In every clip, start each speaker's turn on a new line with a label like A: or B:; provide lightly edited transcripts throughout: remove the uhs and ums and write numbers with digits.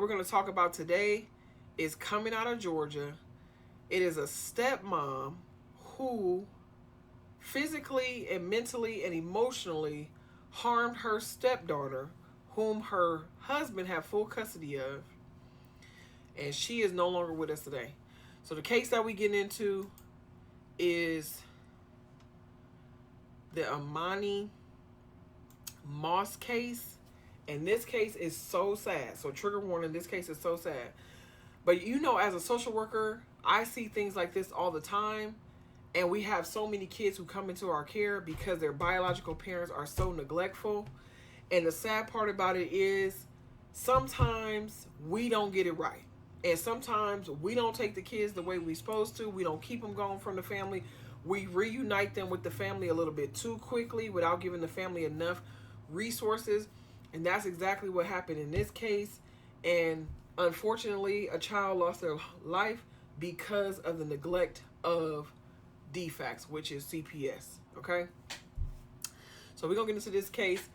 A: we're going to talk about today is coming out of Georgia. It is a stepmom who physically and mentally and emotionally harmed her stepdaughter, whom her husband had full custody of, and she is no longer with us today. So the case that we get into is the Emani Moss case. And this case is so sad. So trigger warning, this case is so sad. But you know, as a social worker, I see things like this all the time. And we have so many kids who come into our care because their biological parents are so neglectful. And the sad part about it is sometimes we don't get it right. And sometimes we don't take the kids the way we're supposed to. We don't keep them gone from the family. We reunite them with the family a little bit too quickly without giving the family enough resources. And that's exactly what happened in this case. And unfortunately, a child lost their life because of the neglect of DFACS, which is CPS. Okay? So we're going to get into this case.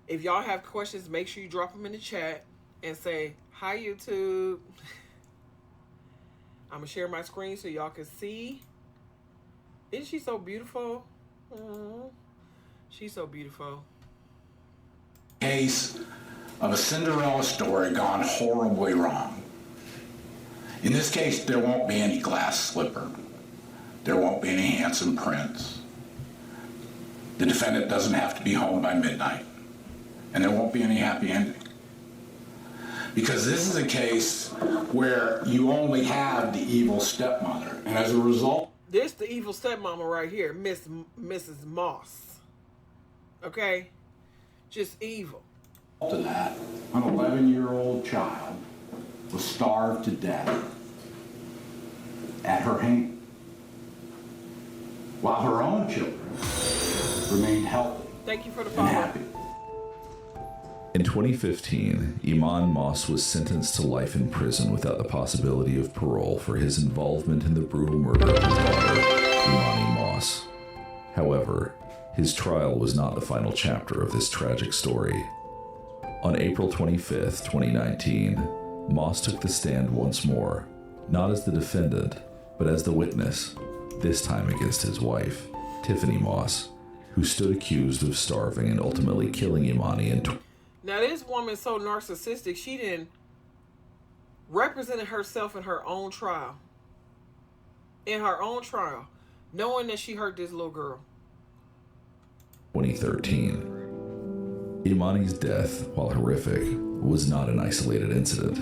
A: If y'all have questions, make sure you drop them in the chat and say, hi, YouTube. I'm going to share my screen so y'all can see. Isn't she so beautiful? Aww. She's so beautiful.
B: Case of a Cinderella story gone horribly wrong. In this case, there won't be any glass slipper. There won't be any handsome prince. The defendant doesn't have to be home by midnight. And there won't be any happy ending. Because this is a case where you only have the evil stepmother. And as a result...
A: This the evil stepmama right here, Mrs. Moss. Okay? Just evil.
B: To that, an 11-year-old child was starved to death at her hand, while her own children remained healthy.
A: Thank you for the
B: and
A: follow.
B: happy.
C: In 2015, Emani Moss was sentenced to life in prison without the possibility of parole for his involvement in the brutal murder of his daughter, Emani Moss. However, his trial was not the final chapter of this tragic story. On April 25, 2019, Moss took the stand once more, not as the defendant, but as the witness, this time against his wife, Tiffany Moss, who stood accused of starving and ultimately killing Emani in...
A: Now this woman's so narcissistic, she didn't represent herself in her own trial. In her own trial, knowing that she hurt this little girl.
C: 2013. Emani's death, while horrific, was not an isolated incident.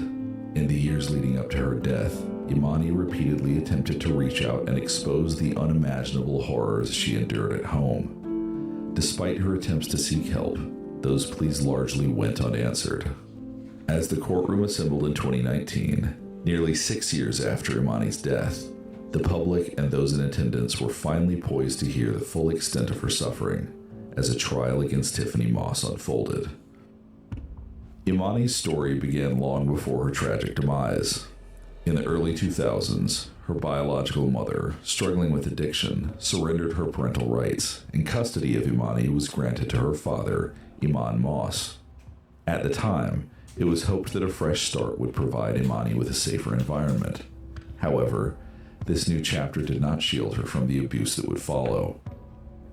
C: In the years leading up to her death, Emani repeatedly attempted to reach out and expose the unimaginable horrors she endured at home. Despite her attempts to seek help, those pleas largely went unanswered. As the courtroom assembled in 2019, nearly 6 years after Emani's death, the public and those in attendance were finally poised to hear the full extent of her suffering as a trial against Tiffany Moss unfolded. Emani's story began long before her tragic demise. In the early 2000s, her biological mother, struggling with addiction, surrendered her parental rights, and custody of Emani was granted to her father, Emani Moss. At the time, it was hoped that a fresh start would provide Emani with a safer environment. However, this new chapter did not shield her from the abuse that would follow.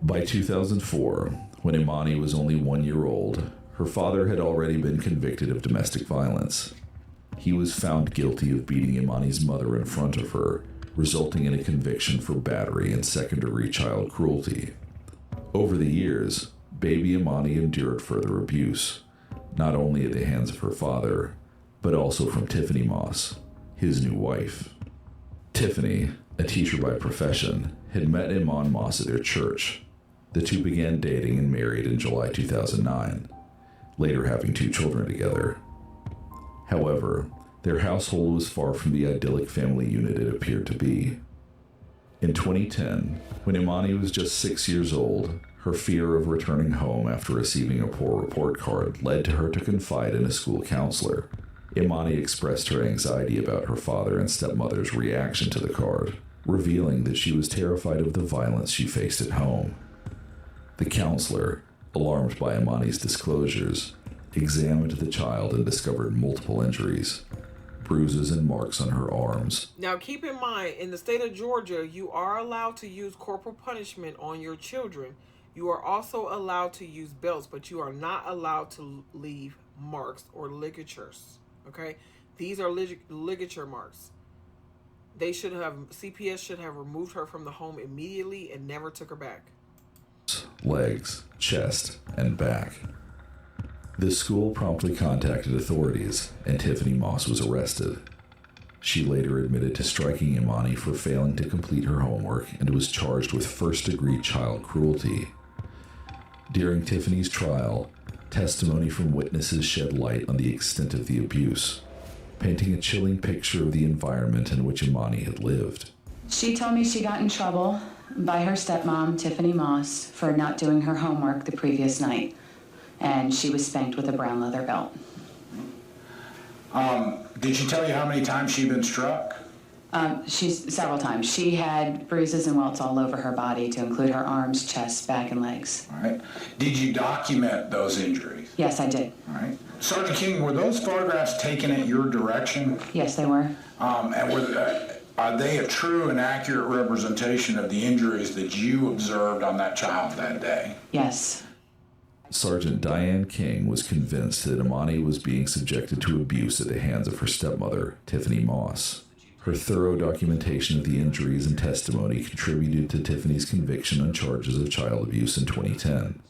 C: By 2004, when Emani was only 1 year old, her father had already been convicted of domestic violence. He was found guilty of beating Emani's mother in front of her, resulting in a conviction for battery and second-degree child cruelty. Over the years, baby Emani endured further abuse, not only at the hands of her father, but also from Tiffany Moss, his new wife. Tiffany, a teacher by profession, had met Emani Moss at their church. The two began dating and married in July 2009, later having 2 children together. However, their household was far from the idyllic family unit it appeared to be. In 2010, when Emani was just 6 years old, her fear of returning home after receiving a poor report card led to her to confide in a school counselor. Emani expressed her anxiety about her father and stepmother's reaction to the card, revealing that she was terrified of the violence she faced at home. The counselor, alarmed by Emani's disclosures, examined the child and discovered multiple injuries, bruises and marks on her arms.
A: Now, keep in mind, in the state of Georgia, you are allowed to use corporal punishment on your children. You are also allowed to use belts, but you are not allowed to leave marks or ligatures. Okay? These are ligature marks. CPS should have removed her from the home immediately and never took her back.
C: Legs, chest, and back. The school promptly contacted authorities, and Tiffany Moss was arrested. She later admitted to striking Emani for failing to complete her homework and was charged with first-degree child cruelty. During Tiffany's trial, testimony from witnesses shed light on the extent of the abuse, painting a chilling picture of the environment in which Emani had lived.
D: She told me she got in trouble by her stepmom, Tiffany Moss, for not doing her homework the previous night, and she was spanked with a brown leather belt.
B: Did she tell you how many times she'd been struck?
D: She's several times. She had bruises and welts all over her body, to include her arms, chest, back, and legs.
B: All right. Did you document those injuries?
D: Yes, I did.
B: All right. Sergeant King, were those photographs taken at your direction?
D: Yes, they were.
B: And are they a true and accurate representation of the injuries that you observed on that child that day?
D: Yes.
C: Sergeant Diane King was convinced that Emani was being subjected to abuse at the hands of her stepmother, Tiffany Moss. Her thorough documentation of the injuries and testimony contributed to Tiffany's conviction on charges of child abuse in 2010.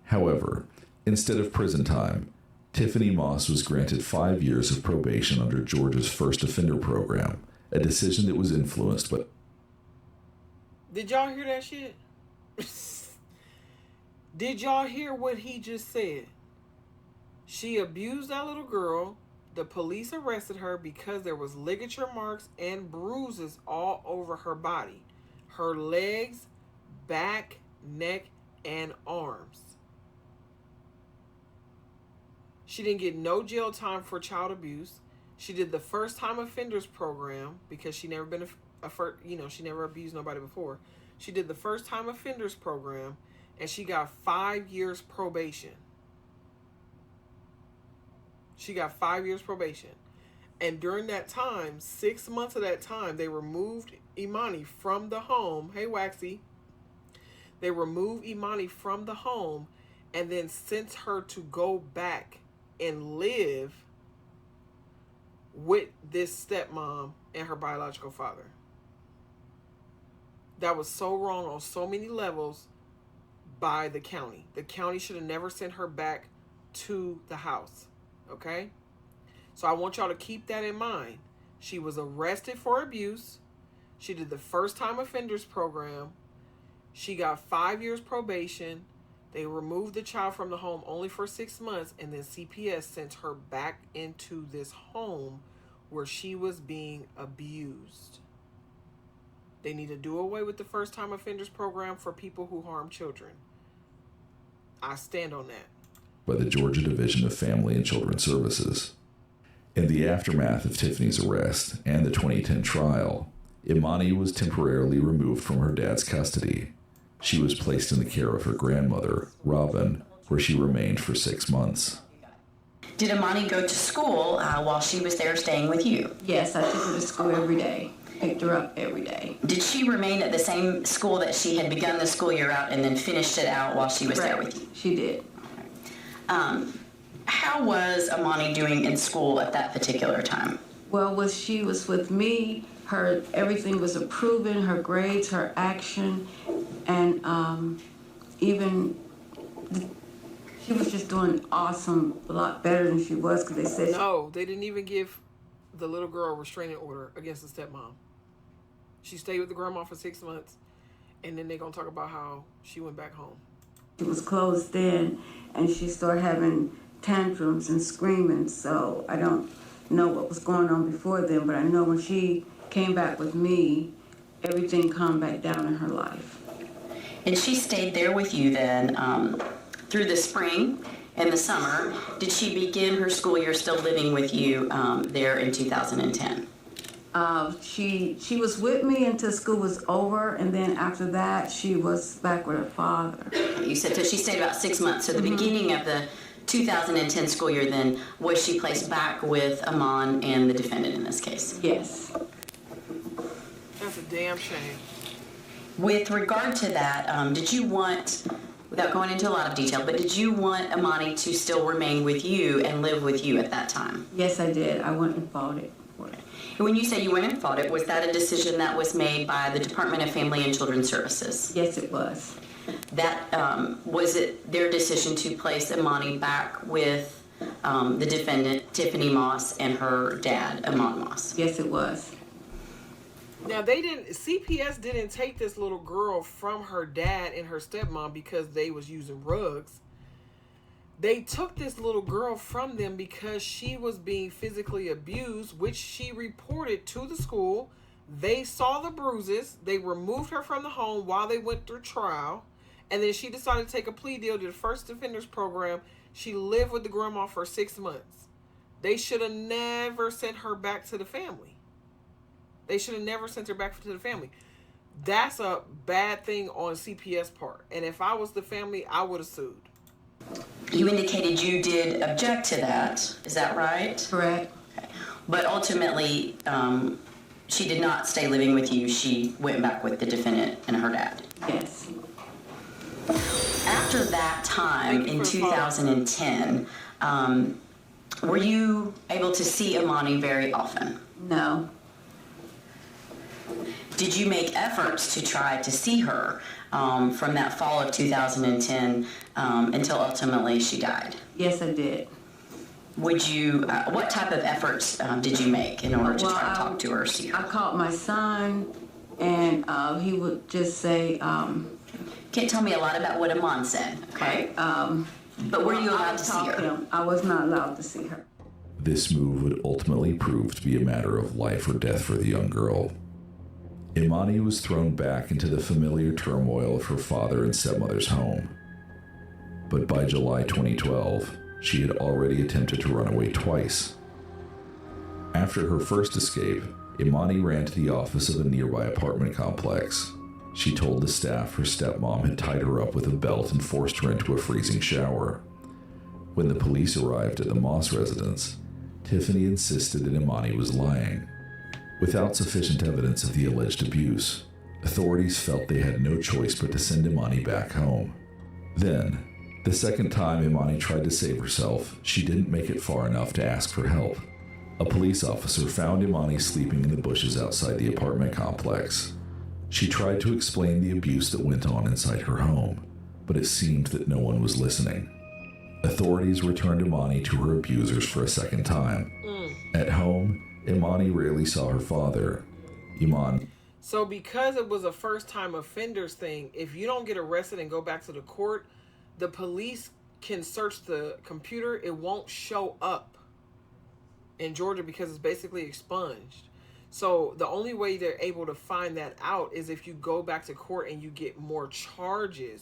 C: However, instead of prison time, Tiffany Moss was granted 5 years of probation under Georgia's first offender program, a decision that was influenced by...
A: Did y'all hear that shit? Did y'all hear what he just said? She abused that little girl. The police arrested her because there was ligature marks and bruises all over her body. Her legs, back, neck, and arms. She didn't get no jail time for child abuse. She did the first time offenders program because she never been she never abused nobody before. She did the first time offenders program and she got 5 years probation. She got 5 years probation. And during that time, 6 months of that time, they removed Emani from the home. Hey, Waxy. They removed Emani from the home and then sent her to go back and live with this stepmom and her biological father. That was so wrong on so many levels by the county. The county should have never sent her back to the house. Okay? So I want y'all to keep that in mind. She was arrested for abuse. She did the first time offenders program. She got 5 years probation. They removed the child from the home only for 6 months, and then CPS sent her back into this home where she was being abused. They need to do away with the first time offenders program for people who harm children. I stand on that.
C: By the Georgia Division of Family and Children's Services. In the aftermath of Tiffany's arrest and the 2010 trial, Emani was temporarily removed from her dad's custody. She was placed in the care of her grandmother, Robin, where she remained for 6 months.
E: Did Emani go to school while she was there staying with you?
D: Yes, I took her to school every day. Picked her up every day.
E: Did she remain at the same school that she had begun the school year out and then finished it out while she was there with you?
D: She did.
E: How was Emani doing in school at that particular time?
D: Well, when she was with me, her everything was improving, her grades, her action, and she was just doing awesome, a lot better than she was, because they said...
A: No, they didn't even give the little girl a restraining order against the stepmom. She stayed with the grandma for 6 months, and then they're going to talk about how she went back home.
D: She was closed in, and she started having tantrums and screaming, so I don't know what was going on before then, but I know when she came back with me, everything calmed back down in her life.
E: And she stayed there with you then through the spring and the summer. Did she begin her school year still living with you there in 2010?
D: She was with me until school was over, and then after that, she was back with her father.
E: You said so she stayed about 6 months. So the beginning of the 2010 school year, then, was she placed back with Amon and the defendant in this case?
D: Yes.
A: That's a damn shame.
E: With regard to that, did you want, without going into a lot of detail, but did you want Emani to still remain with you and live with you at that time?
D: Yes, I did. I went and fought it for it.
E: And when you say you went and fought it, was that a decision that was made by the Department of Family and Children's Services?
D: Yes, it was.
E: That, was it their decision to place Emani back with the defendant, Tiffany Moss, and her dad, Amon Moss?
D: Yes, it was.
A: Now CPS didn't take this little girl from her dad and her stepmom because they was using rugs. They took this little girl from them because she was being physically abused, which she reported to the school. They saw the bruises. They removed her from the home while they went through trial. And then she decided to take a plea deal to the First Defenders Program. She lived with the grandma for 6 months. They should have never sent her back to the family. They should have never sent her back to the family. That's a bad thing on CPS part. And if I was the family, I would have sued.
E: You indicated you did object to that. Is that right?
D: Correct.
E: Okay. But ultimately, she did not stay living with you. She went back with the defendant and her dad.
D: Yes.
E: After that time in 2010, were you able to see Emani very often?
D: No.
E: Did you make efforts to try to see her from that fall of 2010 until ultimately she died?
D: Yes, I did.
E: Would you, what type of efforts did you make in order to try to talk to her or see her?
D: I called my son, and he would just say,
E: Can't tell me a lot about what Amon said, okay? But were you allowed to see her?
D: I was not allowed to see her.
C: This move would ultimately prove to be a matter of life or death for the young girl. Emani was thrown back into the familiar turmoil of her father and stepmother's home. But by July 2012, she had already attempted to run away twice. After her first escape, Emani ran to the office of a nearby apartment complex. She told the staff her stepmom had tied her up with a belt and forced her into a freezing shower. When the police arrived at the Moss residence, Tiffany insisted that Emani was lying. Without sufficient evidence of the alleged abuse, authorities felt they had no choice but to send Emani back home. Then, the second time Emani tried to save herself, she didn't make it far enough to ask for help. A police officer found Emani sleeping in the bushes outside the apartment complex. She tried to explain the abuse that went on inside her home, but it seemed that no one was listening. Authorities returned Emani to her abusers for a second time. At home, Emani rarely saw her father.
A: So because it was a first-time offenders thing, if you don't get arrested and go back to the court, the police can search the computer. It won't show up in Georgia because it's basically expunged. So the only way they're able to find that out is if you go back to court and you get more charges.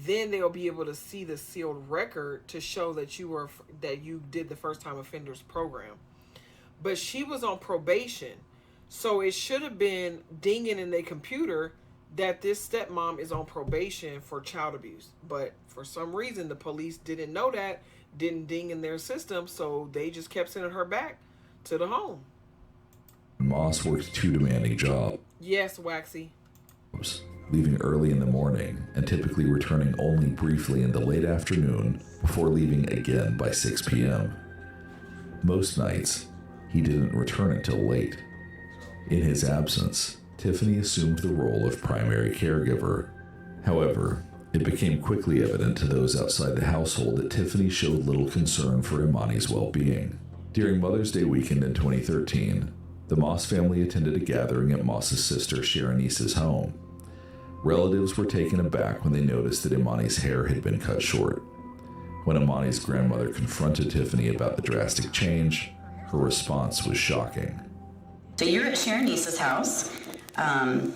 A: Then they'll be able to see the sealed record to show that you did the first-time offenders program. But she was on probation, so it should have been dinging in their computer that this stepmom is on probation for child abuse. But for some reason, the police didn't know that, didn't ding in their system, so they just kept sending her back to the home.
C: Moss worked 2 demanding jobs.
A: Yes, Waxy.
C: Leaving early in the morning and typically returning only briefly in the late afternoon before leaving again by 6 p.m. Most nights, he didn't return until late. In his absence, Tiffany assumed the role of primary caregiver. However, it became quickly evident to those outside the household that Tiffany showed little concern for Emani's well-being. During Mother's Day weekend in 2013, the Moss family attended a gathering at Moss's sister Sharonice's home. Relatives were taken aback when they noticed that Emani's hair had been cut short. When Emani's grandmother confronted Tiffany about the drastic change, her response was shocking.
E: So you're at Sharonice's house, and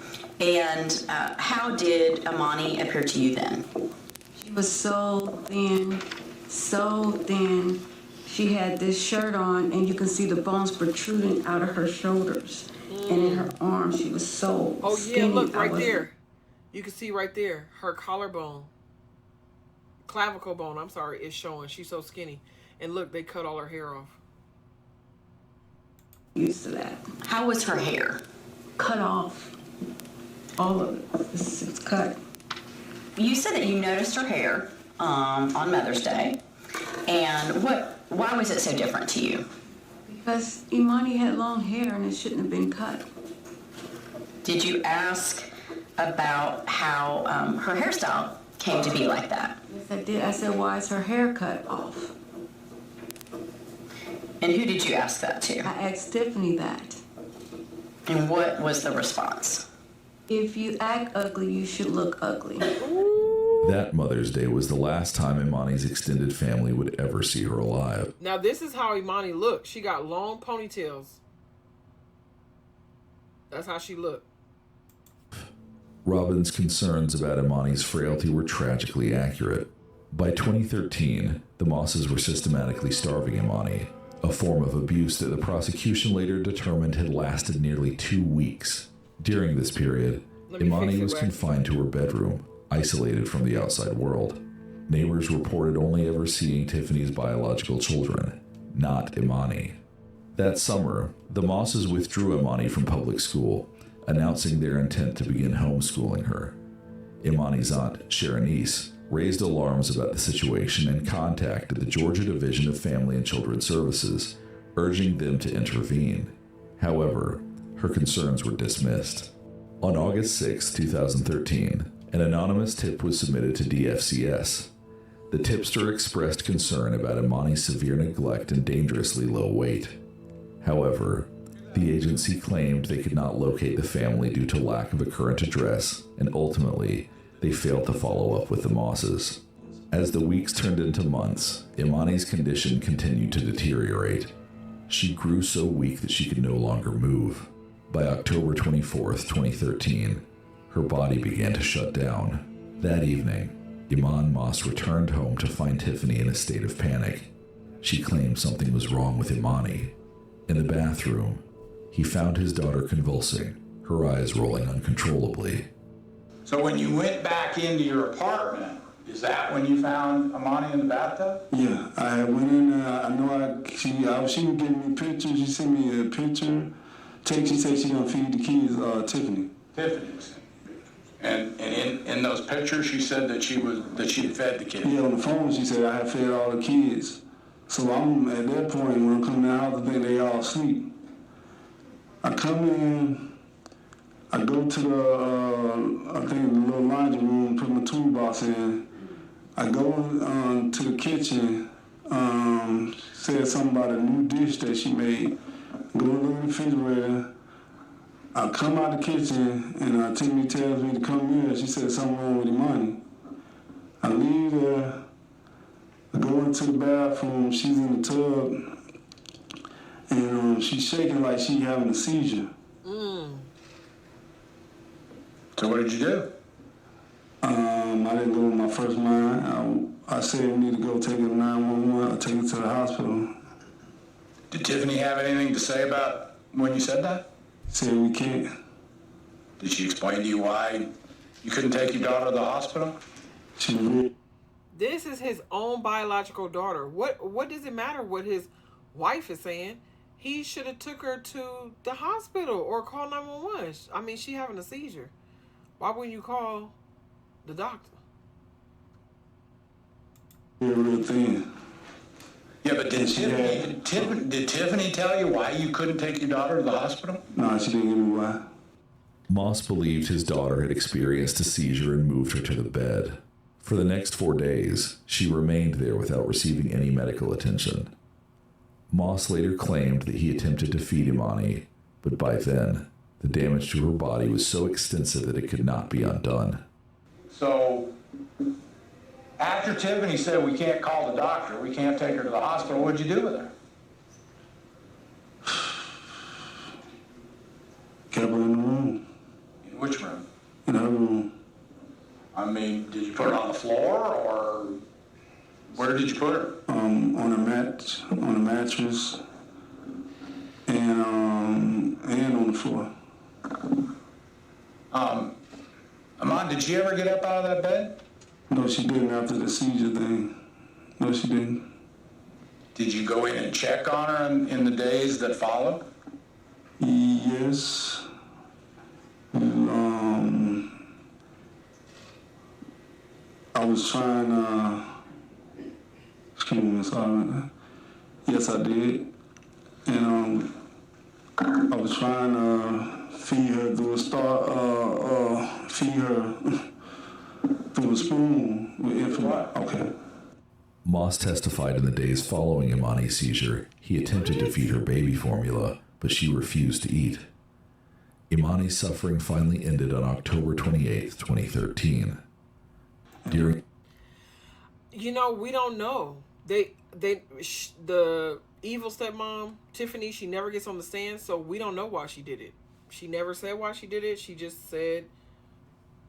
E: how did Emani appear to you then?
D: She was so thin, so thin. She had this shirt on, and you can see the bones protruding out of her shoulders and in her arms. She was so
A: Oh,
D: skinny.
A: yeah, look, right there. You can see right there, her collarbone. clavicle bone, I'm sorry, is showing. She's so skinny. And look, they cut all her hair off.
D: Used to that.
E: How was her hair?
D: Cut off. All of it. It's cut.
E: You said that you noticed her hair on Mother's Day. And why was it so different to you?
D: Because Emani had long hair and it shouldn't have been cut.
E: Did you ask about how her hairstyle came to be like that?
D: Yes, I did. I said, why is her hair cut off?
E: And who did you ask that to?
D: I asked Tiffany that.
E: And what was the response?
D: If you act ugly, you should look ugly.
C: That Mother's Day was the last time Imani's extended family would ever see her alive.
A: Now, this is how Emani looked. She got long ponytails. That's how she looked.
C: Robin's concerns about Imani's frailty were tragically accurate. By 2013, the Mosses were systematically starving Emani, a form of abuse that the prosecution later determined had lasted nearly 2 weeks. During this period, Emani was confined to her bedroom, isolated from the outside world. Neighbors reported only ever seeing Tiffany's biological children, not Emani. That summer, the Mosses withdrew Emani from public school, announcing their intent to begin homeschooling her. Imani's aunt, Sharonice, raised alarms about the situation and contacted the Georgia Division of Family and Children Services, urging them to intervene. However, her concerns were dismissed. On August 6, 2013, an anonymous tip was submitted to DFCS. The tipster expressed concern about Imani's severe neglect and dangerously low weight. However, the agency claimed they could not locate the family due to lack of a current address, and ultimately, they failed to follow up with the Mosses. As the weeks turned into months, Imani's condition continued to deteriorate. She grew so weak that she could no longer move. By October 24, 2013, her body began to shut down. That evening, Iman Moss returned home to find Tiffany in a state of panic. She claimed something was wrong with Imani. In the bathroom, he found his daughter convulsing, her eyes rolling uncontrollably.
B: So when you went back into your apartment, is that when you found Emani in the bathtub?
F: Yeah, I went in there. She would give me pictures. She sent me a picture. She said she gonna feed the kids, Tiffany.
B: Tiffany was and in those pictures, she said that she had fed the kids.
F: Yeah, on the phone, she said I had fed all the kids. So I'm at that point when I'm coming out, I think they all asleep. I come in. I go to the little laundry room, put my toolbox in. I go to the kitchen, said something about a new dish that she made. Go to the refrigerator. I come out the kitchen and Tiffany tells me to come here. She said something wrong with the money. I leave there. I go into the bathroom. She's in the tub. And she's shaking like she's having a seizure.
B: So what did you do?
F: I didn't go with my first mind. I said we need to go take her to 911 or take her to the hospital.
B: Did Tiffany have anything to say about when you said that?
F: Said we can't.
B: Did she explain to you why you couldn't take your daughter to the hospital?
F: She did.
A: This is his own biological daughter. What does it matter what his wife is saying? He should have took her to the hospital or called 911. I mean, she having a seizure. Why wouldn't you call the doctor?
F: Yeah, real thing.
B: Yeah, but did Tiffany tell you why you couldn't take your daughter to the hospital?
F: No, she didn't give me why.
C: Moss believed his daughter had experienced a seizure and moved her to the bed. For the next 4 days, she remained there without receiving any medical attention. Moss later claimed that he attempted to feed Imani, but by then, the damage to her body was so extensive that it could not be undone.
B: So, after Tiffany said we can't call the doctor, we can't take her to the hospital, what'd you do with her?
F: Kept her in the room.
B: In which room?
F: In her room.
B: I mean, did you put her on the floor, or where did you put her?
F: On a mattress, and on the floor.
B: Amon, did she ever get up out of that bed?
F: No, she didn't after the seizure thing. No, she didn't.
B: Did you go in and check on her in the days that followed?
F: Yes. I was trying excuse me, sorry. Yes, I did. And I was trying to feed her through feed her through a spoon with infant. Okay.
C: Moss testified in the days following Emani's seizure, he attempted to feed her baby formula, but she refused to eat. Emani's suffering finally ended on October 28, 2013. During
A: You know, we don't know. The evil stepmom, Tiffany, she never gets on the stand, so we don't know why she did it. She never said why she did it. She just said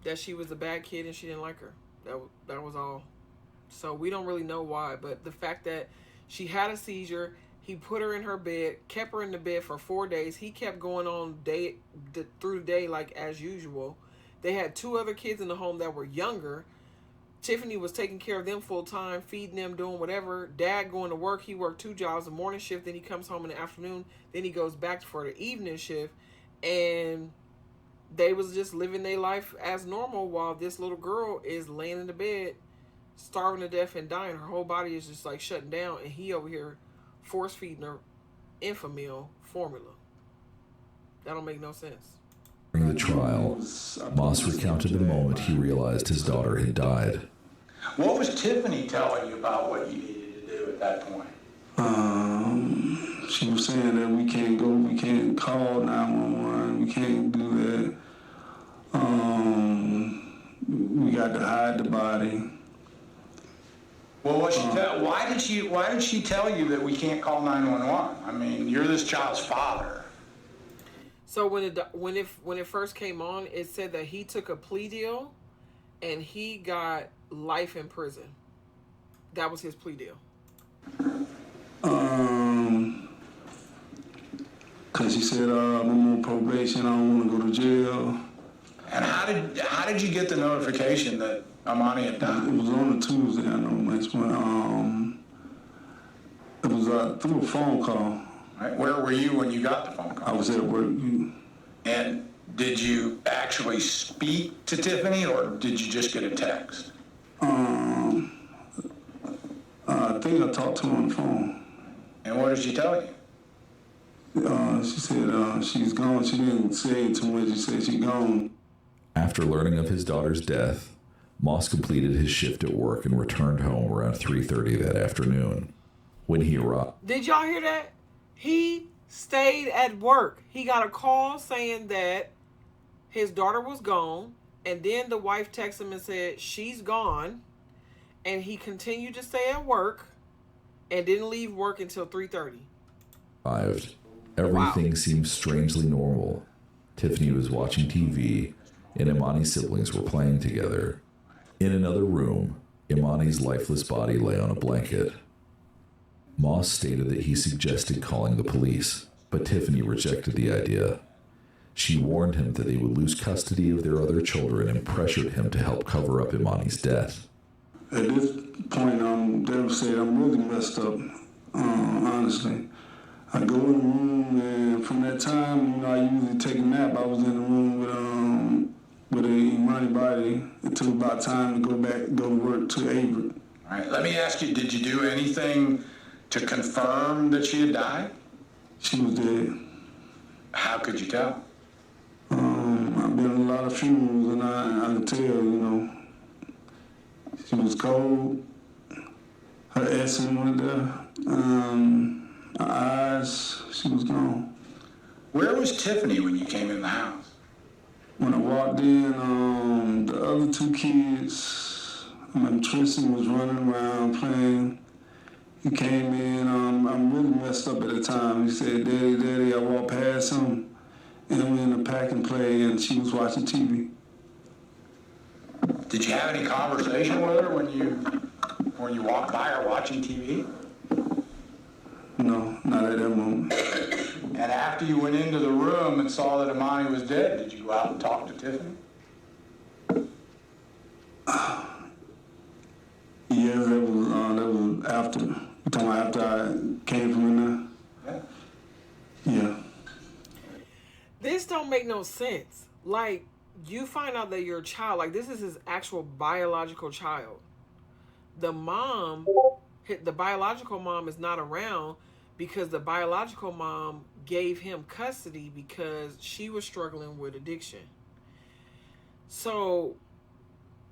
A: that she was a bad kid and she didn't like her. That was all. So we don't really know why, but the fact that she had a seizure, he put her in her bed, kept her in the bed for 4 days. He kept going on through the day like as usual. They had 2 other kids in the home that were younger. Tiffany was taking care of them full time, feeding them, doing whatever. Dad going to work. He worked 2 jobs, a morning shift, then he comes home in the afternoon. Then he goes back for the evening shift. And they was just living their life as normal while this little girl is laying in the bed, starving to death and dying. Her whole body is just like shutting down. And he over here force feeding her Infamil formula. That don't make no sense.
C: the trial, Moss recounted the moment he realized his daughter had died.
B: What was Tiffany telling you about what you needed to do at that point?
F: She was saying that we can't call 911, we can't do that. We got to hide the body.
B: Well, why did she tell you that we can't call 911? I mean, you're this child's father.
A: So when it first came on, it said that he took a plea deal, and he got life in prison. That was his plea deal.
F: Cause he said, I'm on probation, I don't want to go to jail.
B: And how did you get the notification that Emani had died?
F: It was on a Tuesday, I know, next one. It was through a phone call.
B: Right. Where were you when you got the phone call?
F: I was at work.
B: And did you actually speak to Tiffany, or did you just get a text?
F: I think I talked to her on the phone.
B: And what did she tell you?
F: She said she's gone. She didn't say too much. She said she's gone.
C: After learning of his daughter's death, Moss completed his shift at work and returned home around 3:30 that afternoon. When he arrived...
A: Did y'all hear that? He stayed at work. He got a call saying that his daughter was gone, and then the wife texted him and said she's gone, and he continued to stay at work and didn't leave work until 3:30.
C: Everything seemed strangely normal. Tiffany was watching TV, and Emani's siblings were playing together. In another room, Emani's lifeless body lay on a blanket. Moss stated that he suggested calling the police, but Tiffany rejected the idea. She warned him that they would lose custody of their other children and pressured him to help cover up Emani's death.
F: At this point, I'm devastated. I'm really messed up, honestly. I go in the room, and from that time, I usually take a nap. I was in the room with a Emani body until about time to go to work to Avery.
B: All right, let me ask you, did you do anything to confirm that she had died?
F: She was dead.
B: How could you tell?
F: I've been in a lot of funerals, and I can tell, she was cold. Her essence went there. Her eyes, she was gone.
B: Where was Tiffany when you came in the house?
F: When I walked in, the other 2 kids, Tristan was running around playing. He came in, I'm really messed up at the time. He said, Daddy, I walked past him, and we in the pack and play, and she was watching TV.
B: Did you have any conversation with her when you walked by her watching TV?
F: No, not at that moment.
B: And after you went into the room and saw that Emani was dead, did you go out and talk to Tiffany?
F: after. You talking about after I came from in there? Yeah.
A: This don't make no sense. Like, you find out that your child, like, this is his actual biological child. The biological mom is not around because the biological mom gave him custody because she was struggling with addiction. So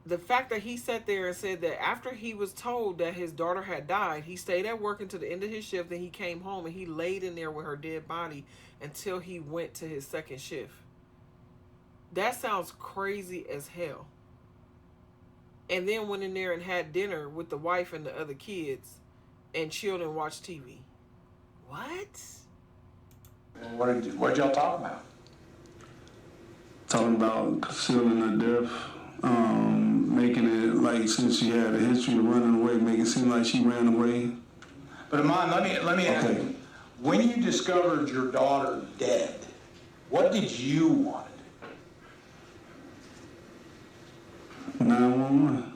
A: the fact that he sat there and said that after he was told that his daughter had died, he stayed at work until the end of his shift, then he came home and he laid in there with her dead body until he went to his second shift. That sounds crazy as hell. And then went in there and had dinner with the wife and the other kids and chilled and watched TV. What?
B: What did y'all talk about?
F: Talking about concealing her death, making it like since she had a history of running away, make it seem like she ran away.
B: But Emani, let me ask you. When you discovered your daughter dead, what did you want?
F: 911.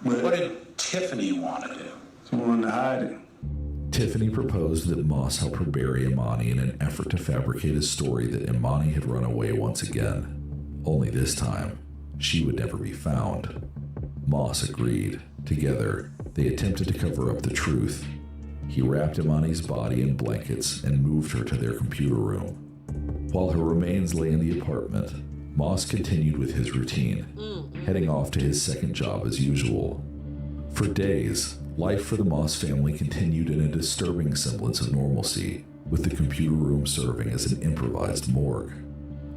B: What did Tiffany want to do?
F: She wanted to hide it.
C: Tiffany proposed that Moss help her bury Emani in an effort to fabricate a story that Emani had run away once again. Only this time, she would never be found. Moss agreed. Together, they attempted to cover up the truth. He wrapped Emani's body in blankets and moved her to their computer room. While her remains lay in the apartment, Moss continued with his routine, heading off to his second job as usual. For days, life for the Moss family continued in a disturbing semblance of normalcy, with the computer room serving as an improvised morgue.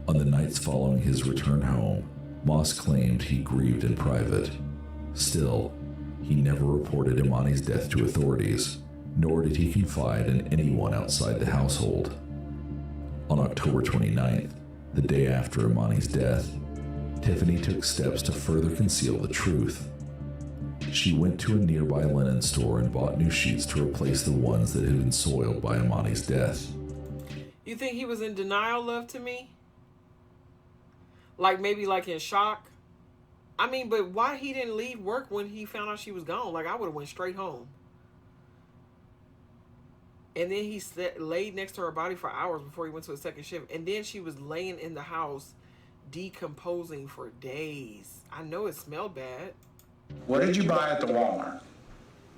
C: On the nights following his return home, Moss claimed he grieved in private. Still, he never reported Emani's death to authorities, nor did he confide in anyone outside the household. On October 29th, the day after Emani's death, Tiffany took steps to further conceal the truth. She went to a nearby linen store and bought new sheets to replace the ones that had been soiled by Emani's death.
A: You think he was in denial, love, to me? Like, maybe like in shock? I mean, but why he didn't leave work when he found out she was gone? Like, I would have went straight home. And then he laid next to her body for hours before he went to a second shift. And then she was laying in the house decomposing for days. I know it smelled bad.
B: What did you buy at the Walmart?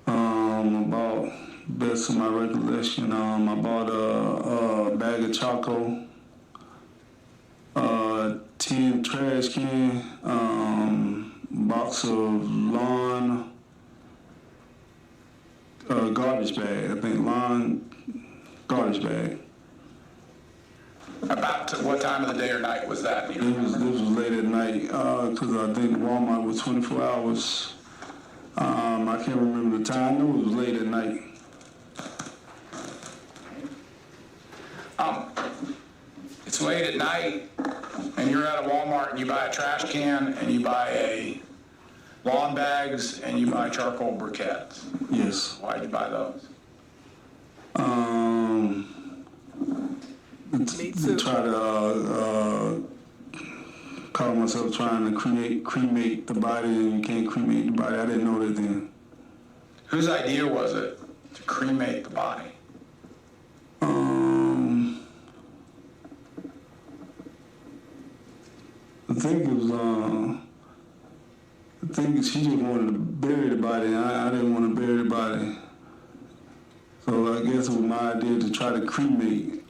F: About best of my recollection, I bought a bag of Choco, 10 trash can, box of lawn, garbage bag. I think lawn garbage bag.
B: About what time of the day or night was that?
F: This was late at night because I think Walmart was 24 hours. I can't remember the time. I knew it was late at night.
B: It's late at night, and you're at a Walmart, and you buy a trash can, and you buy a lawn bags, and you buy charcoal briquettes.
F: Yes.
B: Why'd you buy those?
F: To try to call myself trying to cremate the body, and you can't cremate the body. I didn't know that then.
B: Whose idea was it to cremate the body?
F: I think she just wanted to bury the body, and I didn't want to bury the body. So I guess it was my idea to try to cremate.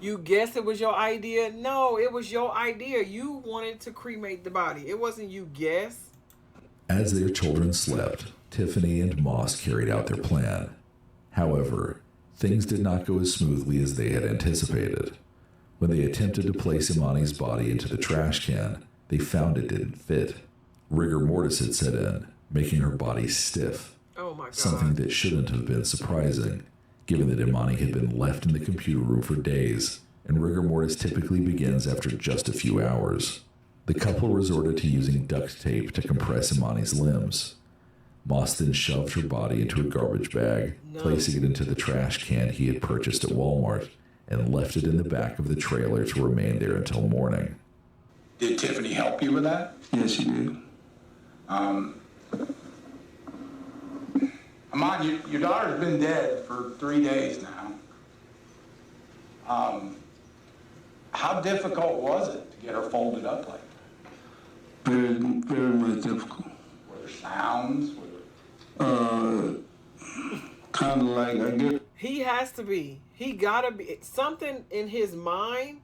A: You guess it was your idea? No, it was your idea. You wanted to cremate the body. It wasn't you guess.
C: As their children slept, Tiffany and Moss carried out their plan. However, things did not go as smoothly as they had anticipated. When they attempted to place Emani's body into the trash can, they found it didn't fit. Rigor mortis had set in, making her body stiff.
A: Oh my God.
C: Something that shouldn't have been surprising, given that Emani had been left in the computer room for days, and rigor mortis typically begins after just a few hours. The couple resorted to using duct tape to compress Emani's limbs. Moss then shoved her body into a garbage bag, placing it into the trash can he had purchased at Walmart, and left it in the back of the trailer to remain there until morning.
B: Did Tiffany help you with that?
F: Yes, she did.
B: Emani, your daughter's been dead for 3 days now. How difficult was it to get her folded up like that?
F: Very, very much difficult.
B: Were there sounds?
F: Kind of like, I guess.
A: He has to be. He gotta be. Something in his mind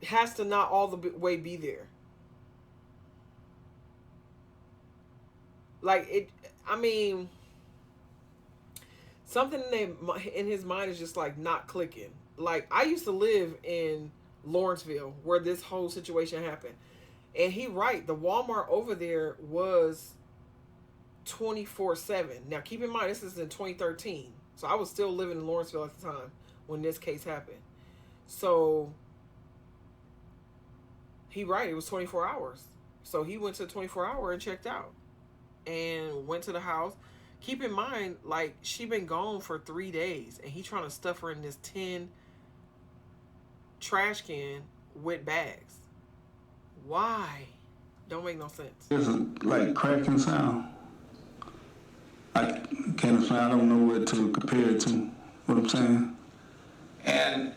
A: has to not all the way be there. Like it. I mean, something in his mind is just like not clicking. Like I used to live in Lawrenceville where this whole situation happened, and he right. The Walmart over there was 24/7. Now keep in mind this is in 2013. So I was still living in Lawrenceville at the time when this case happened. So he right, it was 24 hours. So he went to the 24-hour and checked out and went to the house. Keep in mind, like, she been gone for 3 days and he trying to stuff her in this 10 trash can with bags. Why? Don't make no sense.
F: There's a like cracking sound. I can't explain. I don't know what to compare it to. What I'm saying.
B: And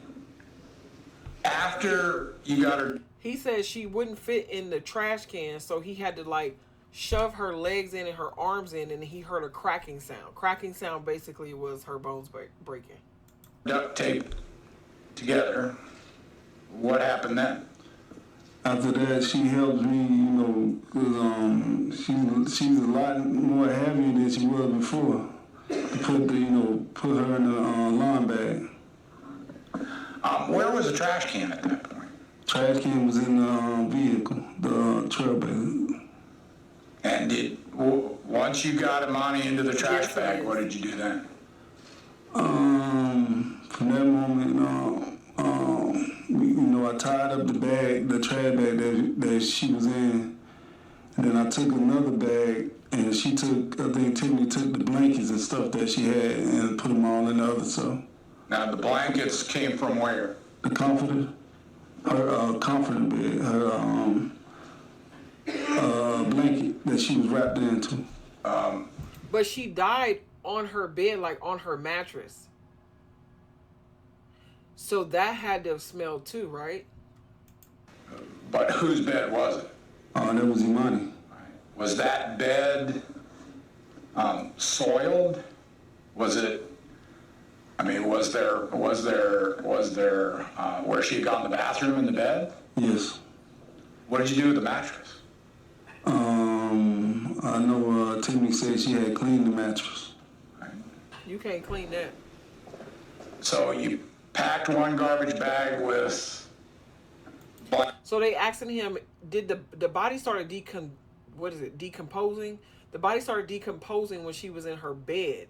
B: after you got her,
A: He said she wouldn't fit in the trash can, so he had to like shove her legs in and her arms in, and he heard a cracking sound. Cracking sound basically was her bones breaking.
B: duct tape together, what happened then?
F: After that, she helped me, you know, because she's a lot more heavier than she was before. To put her in the lawn bag.
B: Where was the trash can at that point?
F: Trash can was in the vehicle, the trailblazer.
B: And once you got Emani into the trash bag, what did you do then?
F: From that moment, I tied up the bag, the trash bag that she was in, and then I took another bag, and I think Tiffany took the blankets and stuff that she had and put them all in the other. So
B: Now the blankets came from where?
F: the comforter, her comforter bed, her blanket that she was wrapped into.
A: But she died on her bed, like on her mattress. So that had to have smelled too, right?
B: But whose bed was it?
F: That was Emani.
B: Was that bed soiled? Was it? I mean, was there where she had gone to the bathroom in the bed?
F: Yes.
B: What did you do with the mattress?
F: I know Tiffany said she had cleaned the mattress.
A: You can't clean that.
B: So you packed one garbage bag with.
A: So they asking him, did the body started decomposing? The body started decomposing when she was in her bed,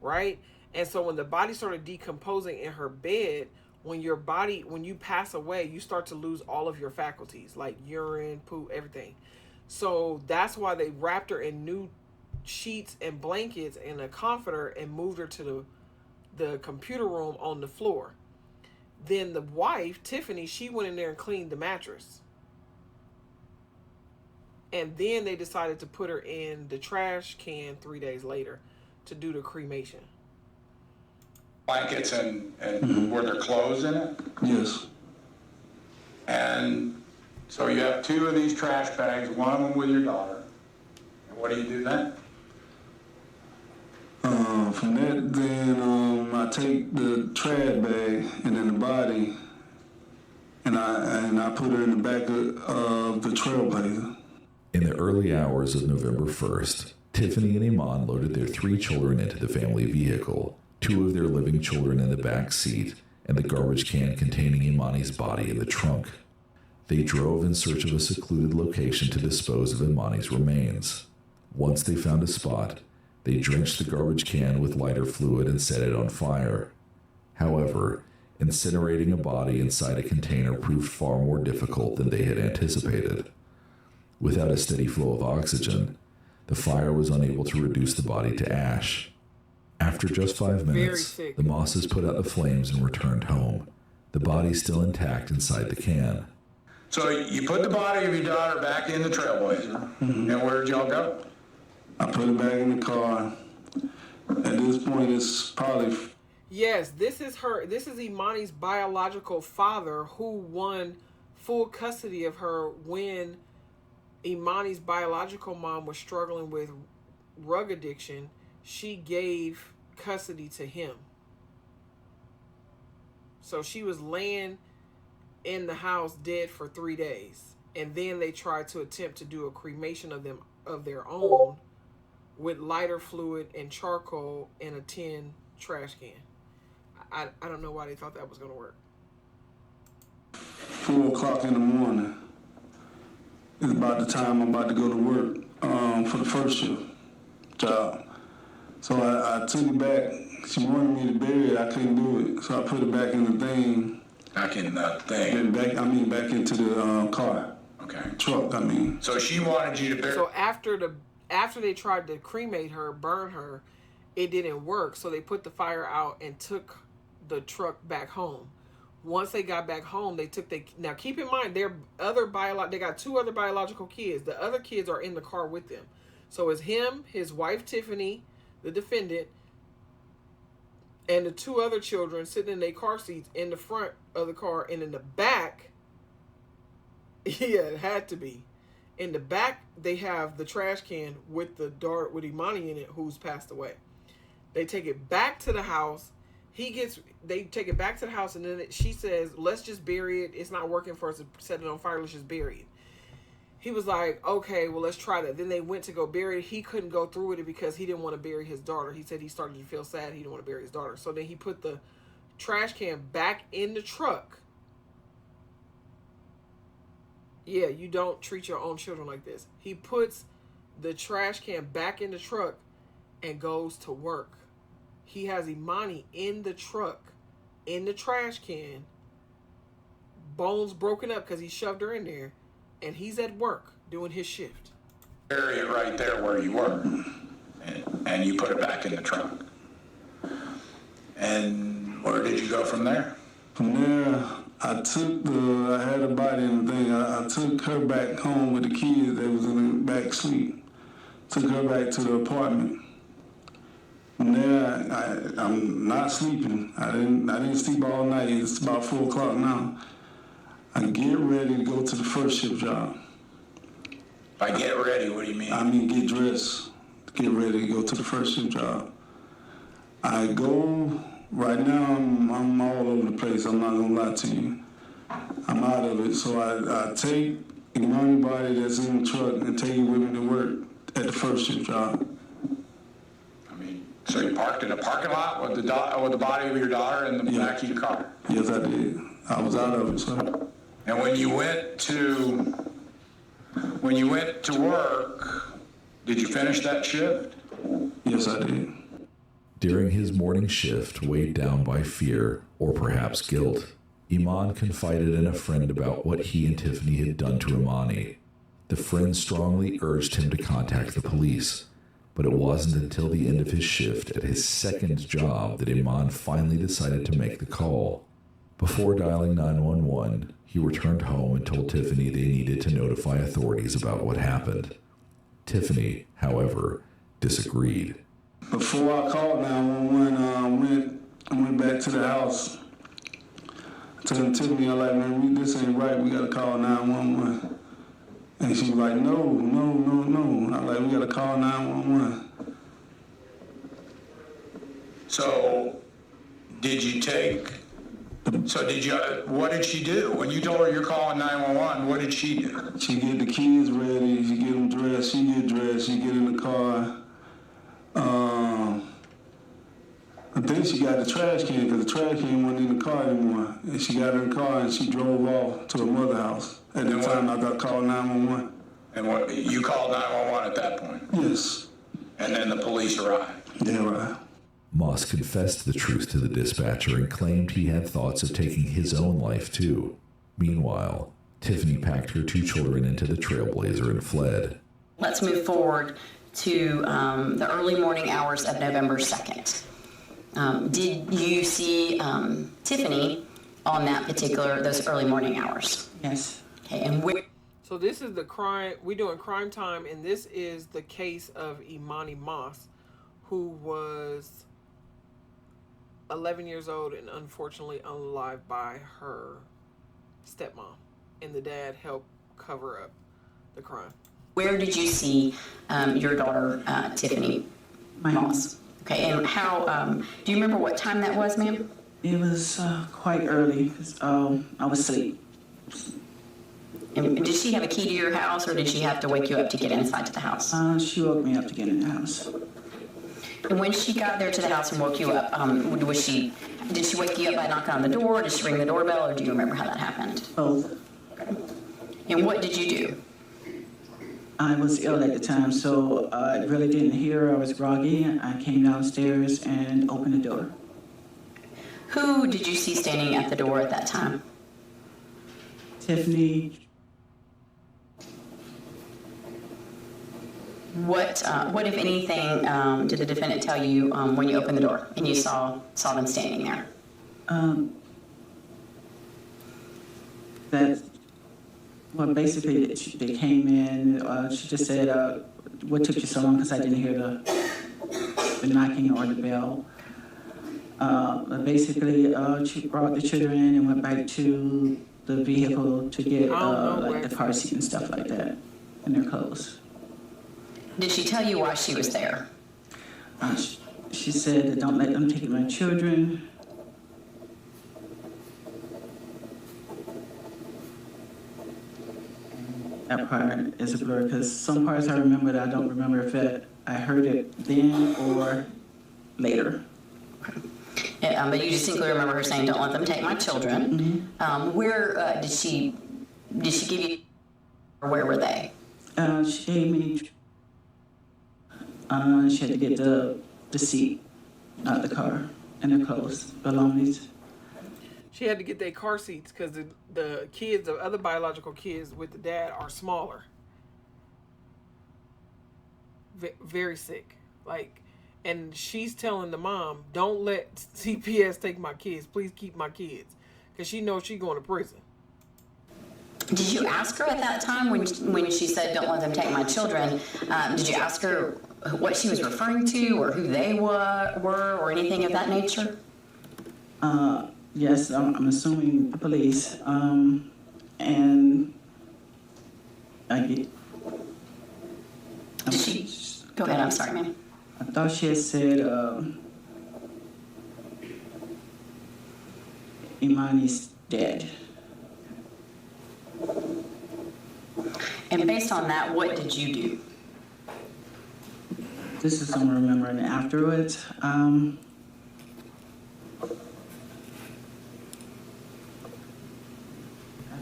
A: right? And so when the body started decomposing in her bed, when you pass away, you start to lose all of your faculties, like urine, poop, everything. So that's why they wrapped her in new sheets and blankets and a comforter and moved her to the computer room on the floor. Then the wife, Tiffany, she went in there and cleaned the mattress. And then they decided to put her in the trash can 3 days later to do the cremation.
B: Blankets and were there clothes in it?
F: Yes.
B: And so you have two of these trash bags, one of them with your daughter. And what do you do then?
F: From that, then I take the trash bag and then the body, and I put her in the back of the trailblazer.
C: In the early hours of November 1st, Tiffany and Iman loaded their 3 children into the family vehicle, 2 of their living children in the back seat, and the garbage can containing Imani's body in the trunk. They drove in search of a secluded location to dispose of Imani's remains. Once they found a spot, they drenched the garbage can with lighter fluid and set it on fire. However, incinerating a body inside a container proved far more difficult than they had anticipated. Without a steady flow of oxygen, the fire was unable to reduce the body to ash. After just 5 minutes, the Mosses put out the flames and returned home, the body still intact inside the can.
B: So you put the body of your daughter back in the trailblazer, and where did y'all go?
F: I put it back in the car, At this point, it's probably...
A: Yes, this is Imani's biological father who won full custody of her when Imani's biological mom was struggling with drug addiction. She gave custody to him. So she was laying in the house dead for 3 days. And then they tried to attempt to do a cremation of their own with lighter fluid and charcoal in a tin trash can. I don't know why they thought that was going to work.
F: 4 o'clock in the morning is about the time I'm about to go to work for the first shift job. So I took it back. She wanted me to bury it. I couldn't do it. So I put it back in the thing.
B: Back in the thing?
F: Back into the car.
B: Okay.
F: Truck, I mean.
B: So she wanted you to bury...
A: So after they tried to cremate her, burn her, it didn't work. So they put the fire out and took the truck back home. Once they got back home, now keep in mind, they got 2 other biological kids. The other kids are in the car with them. So it's him, his wife Tiffany, the defendant, and the 2 other children sitting in their car seats in the front of the car, and in the back, yeah, it had to be. In the back, they have the trash can with the daughter, with Emani in it, who's passed away. They take it back to the house. They take it back to the house, and then she says, let's just bury it. It's not working for us to set it on fire. Let's just bury it. He was like, okay, well, let's try that. Then they went to go bury it. He couldn't go through with it because he didn't want to bury his daughter. He said he started to feel sad. He didn't want to bury his daughter. So then he put the trash can back in the truck. Yeah, you don't treat your own children like this. He puts the trash can back in the truck and goes to work. He has Emani in the truck, in the trash can, bones broken up because he shoved her in there, and he's at work doing his shift.
B: Bury it right there where you were, and you put it back in the truck. And where did you go from there?
F: From there, I had a body in the thing. I took her back home with the kids that was in the back sleep. Took her back to the apartment. From there, I'm not sleeping. I didn't sleep all night. It's about 4 o'clock now. I get ready to go to the first shift job.
B: By get ready, what do you mean?
F: I mean get dressed, get ready to go to the first shift job. I go, right now I'm all over the place, I'm not gonna lie to you. I'm out of it, so I take Emani body that's in the truck and take it with me to work at the first shift job.
B: So you parked in a parking lot with the body of your daughter in the back of your car?
F: Yes, I did. I was out of it, so.
B: And when you went to work, did you finish that shift?
F: Yes, I did.
C: During his morning shift, weighed down by fear or perhaps guilt, Iman confided in a friend about what he and Tiffany had done to Emani. The friend strongly urged him to contact the police, but it wasn't until the end of his shift at his second job that Iman finally decided to make the call. Before dialing 911, he returned home and told Tiffany they needed to notify authorities about what happened. Tiffany, however, disagreed.
F: Before I called 911, I went back to the house. I told Tiffany, I'm like, man, this ain't right. We gotta call 911. And she was like, no. I'm like, we gotta call 911.
B: So, what did she do? When you told her you're calling 911, what did she do?
F: She get the kids ready, she get them dressed, she get dressed, she get in the car. I think she got the trash can, because the trash can wasn't in the car anymore. And she got in the car and she drove off to her mother's house. At the time I got called 911.
B: And what, you called 911 at that point?
F: Yes.
B: And then the police arrived?
F: Yeah, right.
C: Moss confessed the truth to the dispatcher and claimed he had thoughts of taking his own life too. Meanwhile, Tiffany packed her 2 children into the Trailblazer and fled.
E: Let's move forward to the early morning hours of November 2nd. Did you see Tiffany on those early morning hours?
G: Yes.
E: Okay, and where?
A: So this is the crime, we're doing crime time, and this is the case of Emani Moss, who was 11 years old and unfortunately unalived by her stepmom. And the dad helped cover up the crime.
E: Where did you see your daughter, Tiffany Moss? Okay, and how, do you remember what time that was, ma'am?
G: It was quite early because I was asleep.
E: And did she have a key to your house, or did she have to wake you up to get inside to the house?
G: She woke me up to get in the house.
E: And when she got there to the house and woke you up, did she wake you up by knocking on the door? Did she ring the doorbell, or do you remember how that happened?
G: Both.
E: And what did you do?
G: I was ill at the time, so I really didn't hear. I was groggy. I came downstairs and opened the door.
E: Who did you see standing at the door at that time?
G: Tiffany.
E: What if anything, did the defendant tell you when you opened the door and you saw them standing there?
G: Well, basically, they came in. She just said, "What took you so long?" Because I didn't hear the knocking or the bell. Basically, she brought the children in and went back to the vehicle to get like the car seat and stuff like that, and their clothes.
E: Did she tell you why she was there?
G: She said, "Don't let them take my children." That part is a blur because some parts I remember that I don't remember if I heard it then or later.
E: Yeah, but you distinctly remember her saying, "Don't let them take my children." Mm-hmm. Where did she give you, or where were they?
G: She gave me. She had to get the seat out of the car and her clothes, belongings.
A: She had to get their car seats because the kids, the other biological kids with the dad, are smaller. Very sick. And she's telling the mom, "Don't let CPS take my kids. Please keep my kids." Because she knows she's going to prison.
E: Did you ask her at that time when she said, "Don't let them take my children"? Did you ask her what she was referring to, or who they were, or anything of that nature?
G: Yes, I'm assuming the police. And I get.
E: Did she? Go ahead. I'm sorry, ma'am.
G: I thought she had said Emani's dead.
E: And based on that, what did you do?
G: This is I'm remembering afterwards.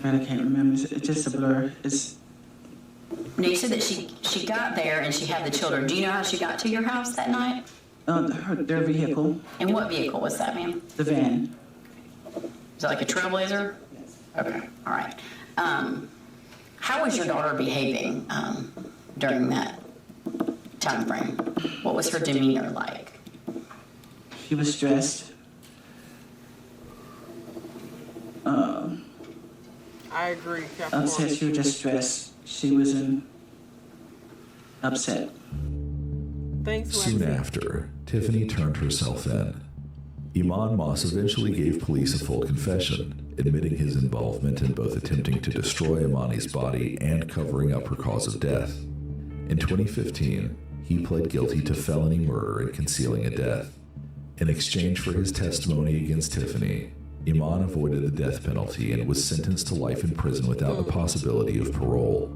G: I can't remember. It's just a blur.
E: Now, you said that she got there and she had the children. Do you know how she got to your house that night?
G: Their vehicle.
E: And what vehicle was that, ma'am?
G: The van.
E: Is it like a Trailblazer? Yes. Okay. All right. How was your daughter behaving during that time frame? What was her demeanor like?
G: She was stressed.
A: I agree, Captain.
G: Upset. She was just stressed. She was upset.
A: Thanks,
C: Soon
A: Lexi.
C: after, Tiffany turned herself in. Emani Moss eventually gave police a full confession, admitting his involvement in both attempting to destroy Emani's body and covering up her cause of death. In 2015, he pled guilty to felony murder and concealing a death. In exchange for his testimony against Tiffany, Emani avoided the death penalty and was sentenced to life in prison without the possibility of parole.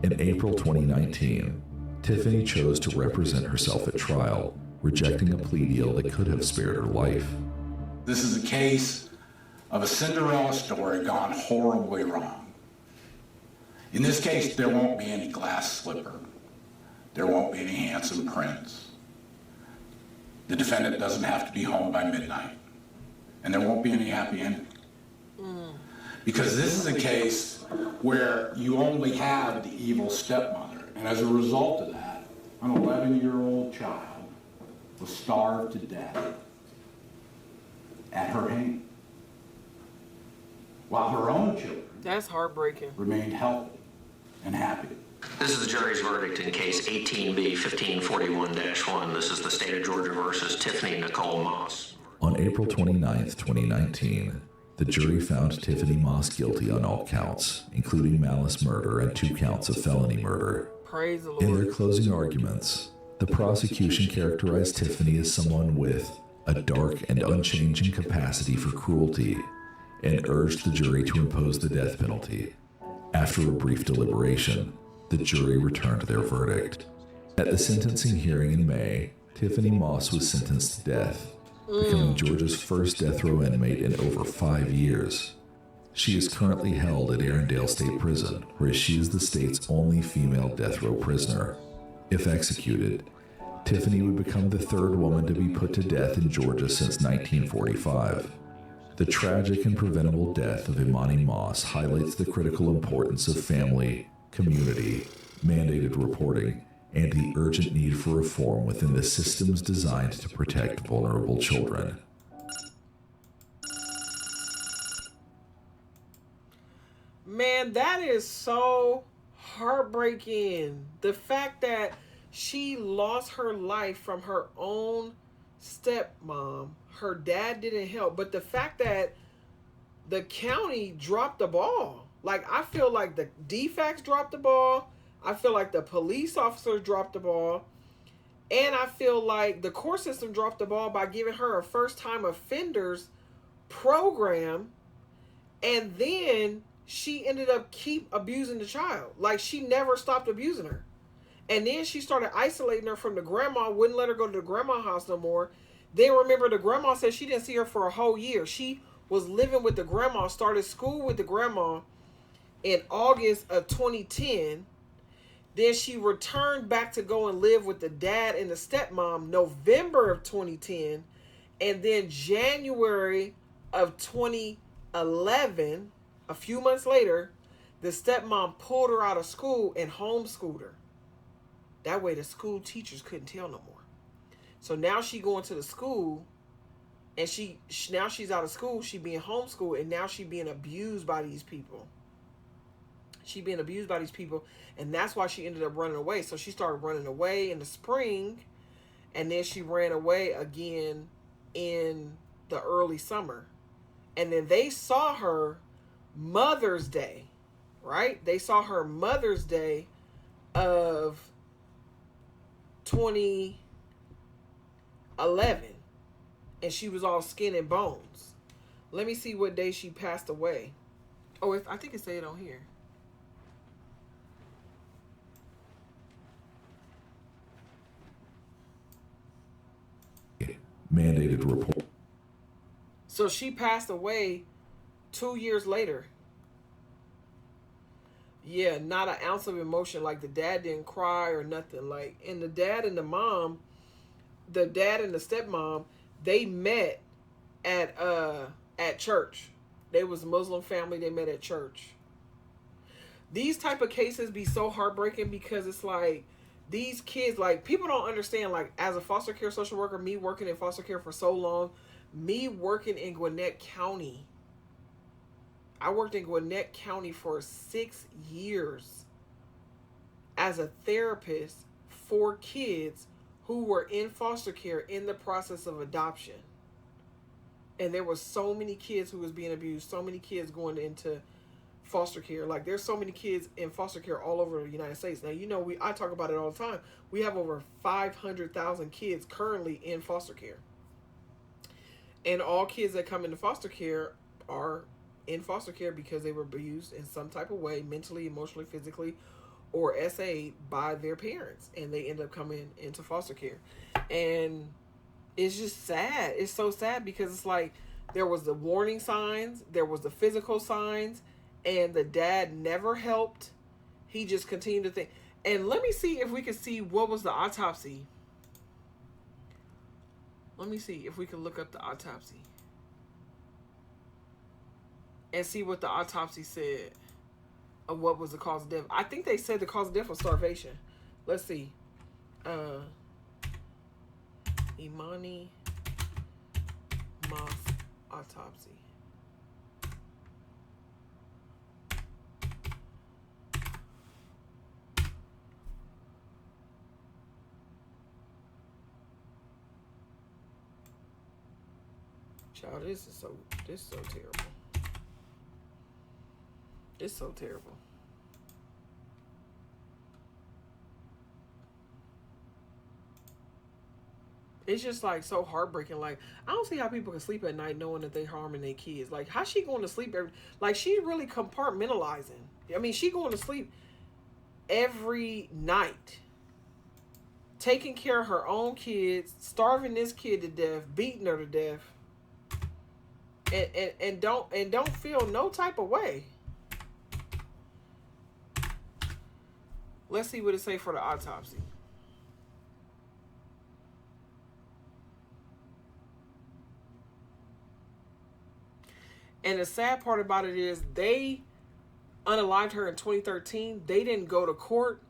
C: In April 2019, Tiffany chose to represent herself at trial, rejecting a plea deal that could have spared her life.
B: This is a case of a Cinderella story gone horribly wrong. In this case, there won't be any glass slipper. There won't be any handsome prince. The defendant doesn't have to be home by midnight. And there won't be any happy ending. Because this is a case where you only have the evil stepmother. And as a result of that, an 11-year-old child was starved to death at her hand, while her own children
A: That's heartbreaking.
B: remained healthy and happy.
H: This is the jury's verdict in case 18B 1541-1. This is the state of Georgia versus Tiffany Nicole Moss.
C: On April 29th, 2019, the jury found Tiffany Moss guilty on all counts, including malice murder and 2 counts of felony murder.
A: Praise the Lord.
C: In their closing arguments, the prosecution characterized Tiffany as someone with a dark and unchanging capacity for cruelty and urged the jury to impose the death penalty. After a brief deliberation, the jury returned their verdict. At the sentencing hearing in May, Tiffany Moss was sentenced to death, becoming Georgia's first death row inmate in over 5 years. She is currently held at Arendelle State Prison, where she is the state's only female death row prisoner. If executed, Tiffany would become the 3rd woman to be put to death in Georgia since 1945. The tragic and preventable death of Emani Moss highlights the critical importance of family, community, mandated reporting, and the urgent need for reform within the systems designed to protect vulnerable children.
A: Man, that is so heartbreaking. The fact that she lost her life from her own stepmom. Her dad didn't help. But the fact that the county dropped the ball. Like, I feel like the DFACS dropped the ball. I feel like the police officers dropped the ball. And I feel like the court system dropped the ball by giving her a first-time offenders program. And then she ended up keep abusing the child. Like, she never stopped abusing her. And then she started isolating her from the grandma, wouldn't let her go to the grandma house no more. Then remember, the grandma said she didn't see her for a whole year. She was living with the grandma, started school with the grandma in August of 2010. Then she returned back to go and live with the dad and the stepmom November of 2010. And then January of 2011, a few months later, the stepmom pulled her out of school and homeschooled her. That way the school teachers couldn't tell no more. So now she going to the school, and now she's out of school, she being homeschooled, and now she being abused by these people. And that's why she ended up running away. So she started running away in the spring, and then she ran away again in the early summer. And then they saw her Mother's Day, right? They saw her Mother's Day of 2011, and she was all skin and bones. Let me see what day she passed away. Oh, I think it said on here.
C: Mandated report.
A: So she passed away 2 years later. Yeah, not an ounce of emotion. Like, the dad didn't cry or nothing. Like, and the dad and the mom, the dad and the stepmom, they met at church. They was a Muslim family. They met at church. These type of cases be so heartbreaking because it's like these kids, like, people don't understand. Like, as a foster care social worker, me working in foster care for so long, me working in Gwinnett County. I worked in Gwinnett County for 6 years as a therapist for kids who were in foster care in the process of adoption. And there were so many kids who was being abused, so many kids going into foster care. Like, there's so many kids in foster care all over the United States. Now, you know, I talk about it all the time. We have over 500,000 kids currently in foster care. And all kids that come into foster care are in foster care because they were abused in some type of way, mentally, emotionally, physically, or SA'd by their parents. And they end up coming into foster care. And it's just sad. It's so sad because it's like there was the warning signs, there was the physical signs, and the dad never helped. He just continued to think. And let me see if we can see what was the autopsy. Let me see if we can look up the autopsy and see what the autopsy said of what was the cause of death. I think they said the cause of death was starvation. Let's see. Emani Moss autopsy. Child, this is so terrible. It's so terrible. It's just like so heartbreaking. Like, I don't see how people can sleep at night knowing that they harming their kids. Like, how's she going to sleep like, she really compartmentalizing. I mean, she going to sleep every night, taking care of her own kids, starving this kid to death, beating her to death, and don't feel no type of way. Let's see what it say for the autopsy. And the sad part about it is they unalived her in 2013. They didn't go to court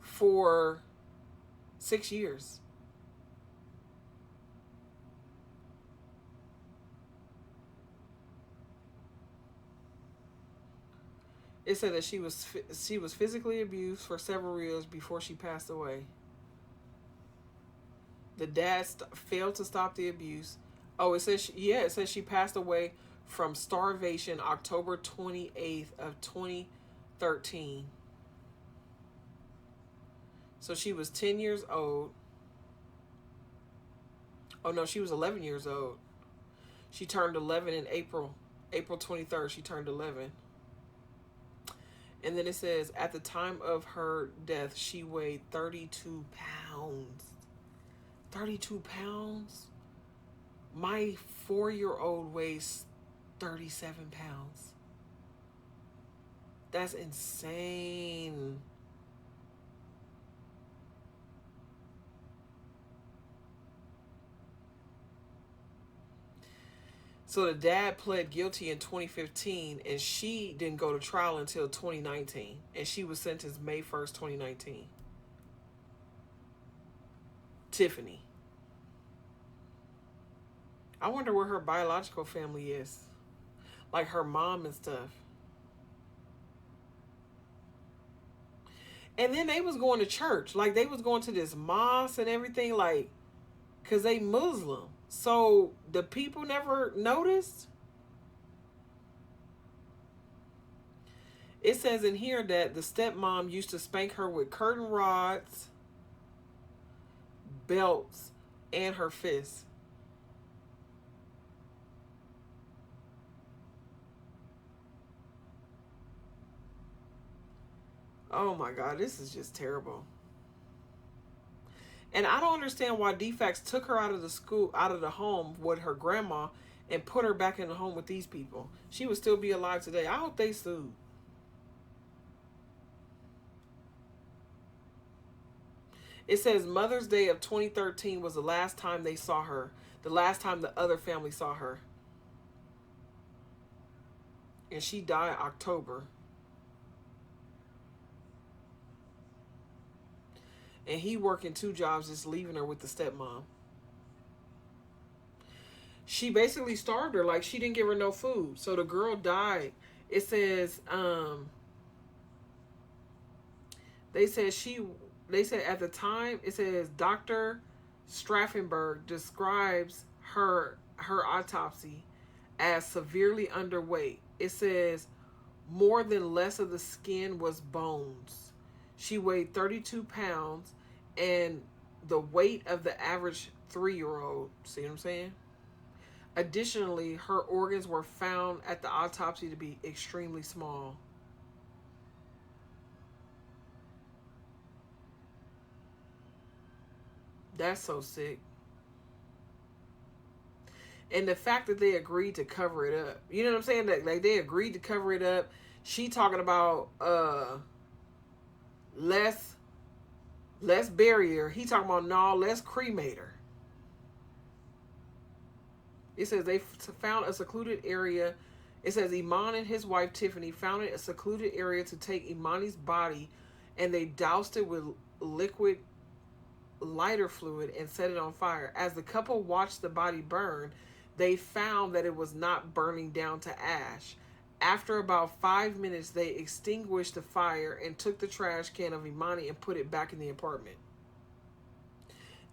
A: for 6 years. It said that she was physically abused for several years before she passed away. The dad failed to stop the abuse. Oh, it says it says she passed away from starvation October 28th of 2013. So she was 10 years old. Oh no, she was 11 years old. She turned 11 in April 23rd. She turned 11. And then it says at the time of her death, she weighed 32 pounds. 32 pounds? My 4-year-old weighs 37 pounds. That's insane. So the dad pled guilty in 2015, and she didn't go to trial until 2019, and she was sentenced May 1st, 2019. Tiffany. I wonder where her biological family is. Like her mom and stuff. And then they was going to church. Like they was going to this mosque and everything, like, because they Muslim. So the people never noticed. It says in here that the stepmom used to spank her with curtain rods, belts, and her fists. Oh my God, this is just terrible. And I don't understand why DFACS took her out of the school, out of the home with her grandma and put her back in the home with these people. She would still be alive today. I hope they sued. It says Mother's Day of 2013 was the last time they saw her. The last time the other family saw her. And she died October. And he working 2 jobs, just leaving her with the stepmom. She basically starved her. Like, she didn't give her no food. So the girl died. It says, they said at the time, it says Dr. Straffenberg describes her autopsy as severely underweight. It says more than less of the skin was bones. She weighed 32 pounds and the weight of the average 3-year-old. See what I'm saying? Additionally, her organs were found at the autopsy to be extremely small. That's so sick. And the fact that they agreed to cover it up. You know what I'm saying? That like they agreed to cover it up. She talking about less bury her. He talking about no, let's cremate her. It says they found a secluded area. It says Iman and his wife Tiffany found a secluded area to take Imani's body, and they doused it with liquid lighter fluid and set it on fire. As the couple watched the body burn, they found that it was not burning down to ash. After about 5 minutes, they extinguished the fire and took the trash can of Emani and put it back in the apartment.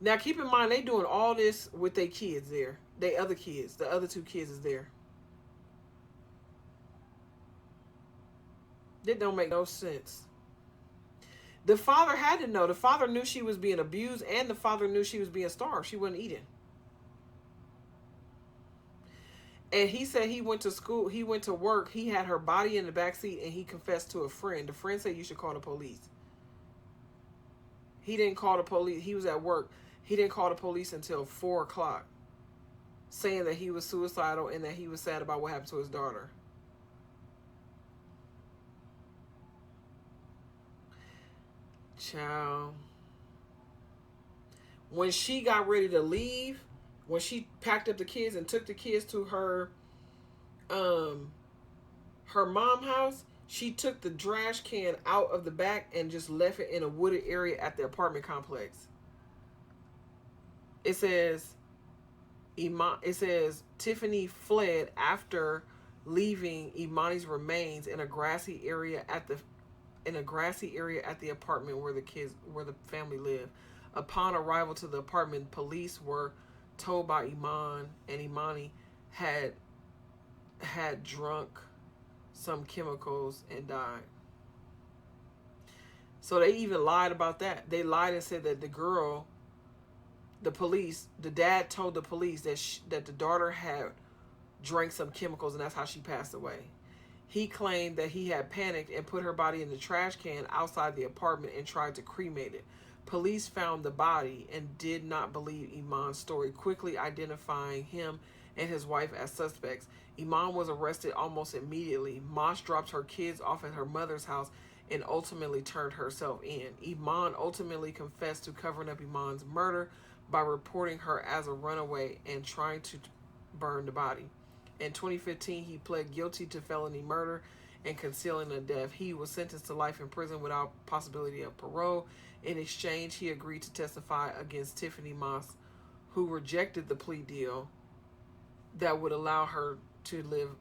A: Now, keep in mind, they doing all this with their kids there. They other kids. The other two kids is there. That don't make no sense. The father had to know. The father knew she was being abused, and the father knew she was being starved. She wasn't eating. And he said he went to school. He went to work. He had her body in the backseat, and he confessed to a friend. The friend said, you should call the police. He didn't call the police. He was at work. He didn't call the police until 4 o'clock, saying that he was suicidal and that he was sad about what happened to his daughter. Child. When she got ready to leave, when she packed up the kids and took the kids to her mom house, she took the trash can out of the back and just left it in a wooded area at the apartment complex. It says Tiffany fled after leaving Emani's remains in a grassy area at the apartment where the family lived. Upon arrival to the apartment, police were told by Emani had drunk some chemicals and died. So they even lied about that. They lied and said that the dad told the police that the daughter had drank some chemicals and that's how she passed away. He claimed that he had panicked and put her body in the trash can outside the apartment and tried to cremate it. Police found the body and did not believe Iman's story, quickly identifying him and his wife as suspects. Iman was arrested almost immediately. Moss dropped her kids off at her mother's house and ultimately turned herself in. Iman ultimately confessed to covering up Iman's murder by reporting her as a runaway and trying to burn the body. In 2015, he pled guilty to felony murder and concealing a death. He was sentenced to life in prison without possibility of parole. In exchange, he agreed to testify against Tiffany Moss, who rejected the plea deal that would allow her to do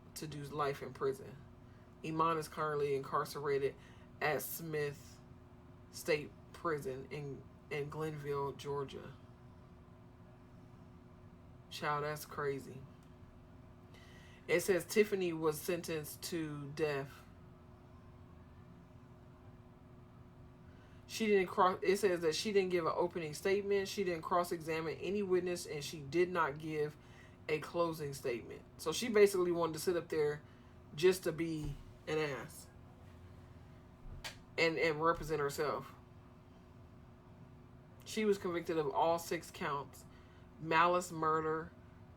A: life in prison. Iman is currently incarcerated at Smith State Prison in Glenville, Georgia. Child, that's crazy. It says Tiffany was sentenced to death. It says that she didn't give an opening statement, she didn't cross-examine any witness, and she did not give a closing statement. So she basically wanted to sit up there just to be an ass and represent herself. She was convicted of all 6 counts: malice murder,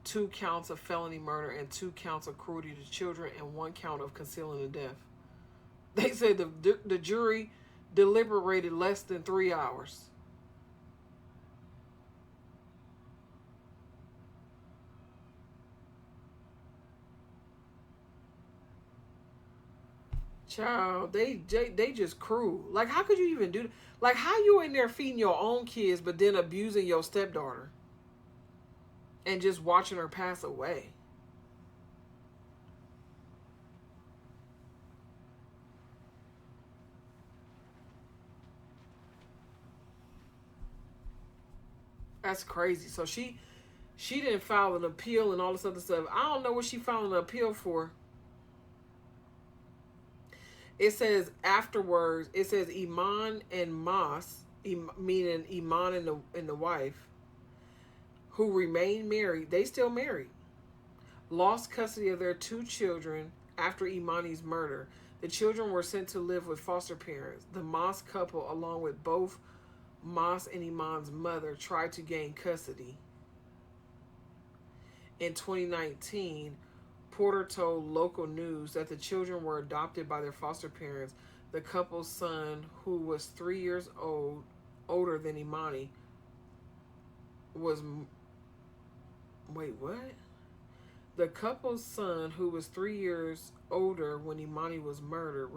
A: 2 counts of felony murder, and 2 counts of cruelty to children, and 1 count of concealing a death. They said the jury deliberated less than 3 hours. Child, they just cruel. Like, how could you even do that? Like, how you in there feeding your own kids but then abusing your stepdaughter and just watching her pass away? That's crazy. So she didn't file an appeal and all this other stuff. I don't know what she filed an appeal for. It says afterwards, it says Iman and Moss, meaning Iman and the wife, who remained married, they still married, lost custody of their 2 children after Imani's murder. The children were sent to live with foster parents. The Moss couple, along with both Moss and Iman's mother, tried to gain custody. In 2019, Porter told local news that the children were adopted by their foster parents. The couple's son, who was 3 years older than Emani, was... Wait, what? The couple's son, who was 3 years older when Emani was murdered,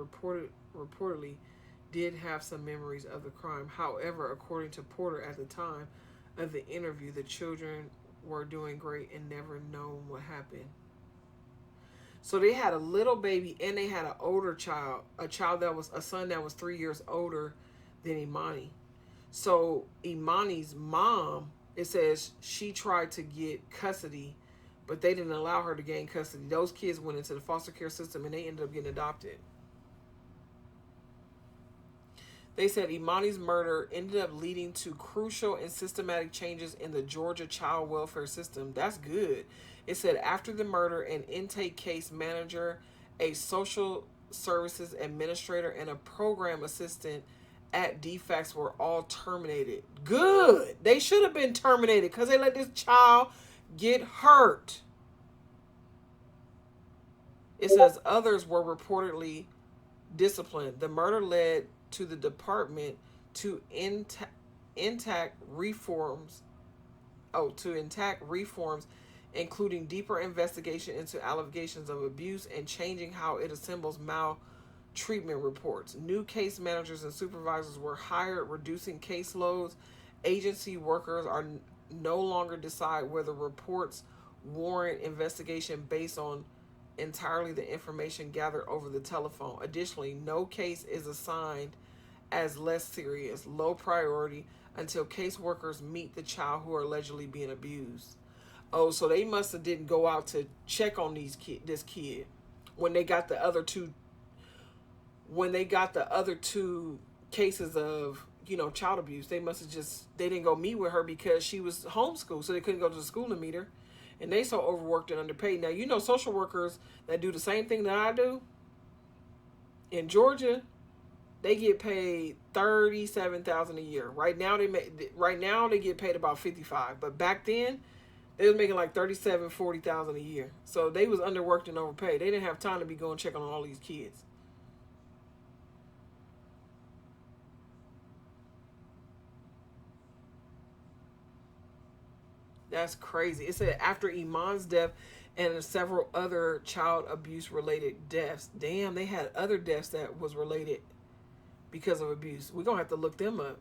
A: reportedly did have some memories of the crime. However, according to Porter, at the time of the interview, the children were doing great and never known what happened. So they had a little baby and they had an older child, a son that was 3 years older than Emani. So Imani's mom It says she tried to get custody, but they didn't allow her to gain custody. Those kids went into the foster care system and they ended up getting adopted. They said Emani's murder ended up leading to crucial and systematic changes in the Georgia child welfare system. That's good. It said after the murder, an intake case manager, a social services administrator, and a program assistant at DFACS were all terminated. Good. They should have been terminated because they let this child get hurt. It says others were reportedly disciplined. The murder led to the department to enact reforms, including deeper investigation into allegations of abuse and changing how it assembles maltreatment reports. New case managers and supervisors were hired, reducing caseloads. Agency workers are no longer decide whether reports warrant investigation based on entirely the information gathered over the telephone. Additionally, no case is assigned as less serious, low priority until caseworkers meet the child who are allegedly being abused. Oh, so they must have didn't go out to check on this kid when they got the other two. When they got the other two cases of child abuse, they didn't go meet with her because she was homeschooled, so they couldn't go to the school and meet her. And they so overworked and underpaid. Now, social workers that do the same thing that I do in Georgia, they get paid $37,000 a year. Right now they get paid about $55,000, but back then they was making like $37,000, $40,000 a year. So they was underworked and overpaid. They didn't have time to be going checking on all these kids. That's crazy. It said after Iman's death and several other child abuse related deaths. Damn, they had other deaths that was related because of abuse. We're going to have to look them up.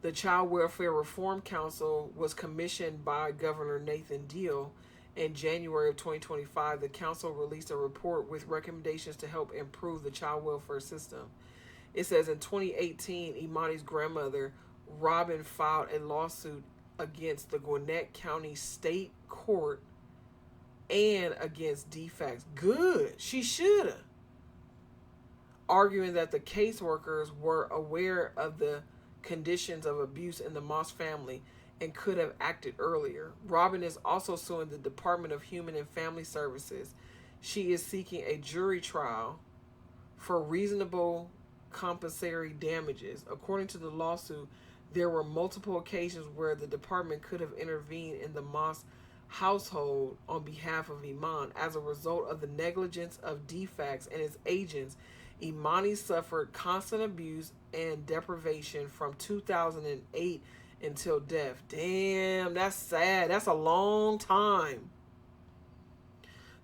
A: The Child Welfare Reform Council was commissioned by Governor Nathan Deal. In January of 2025, the council released a report with recommendations to help improve the child welfare system. It says in 2018, Emani's grandmother, Robin, filed a lawsuit against the Gwinnett County State Court and against DFACS. Good. She should have. Arguing that the caseworkers were aware of the conditions of abuse in the Moss family and could have acted earlier. Robin is also suing the Department of Human and Family Services. She is seeking a jury trial for reasonable compensatory damages. According to the lawsuit, there were multiple occasions where the department could have intervened in the Moss household on behalf of Iman. As a result of the negligence of DFACS and its agents, Emani suffered constant abuse and deprivation from 2008 until death. Damn, that's sad. That's a long time.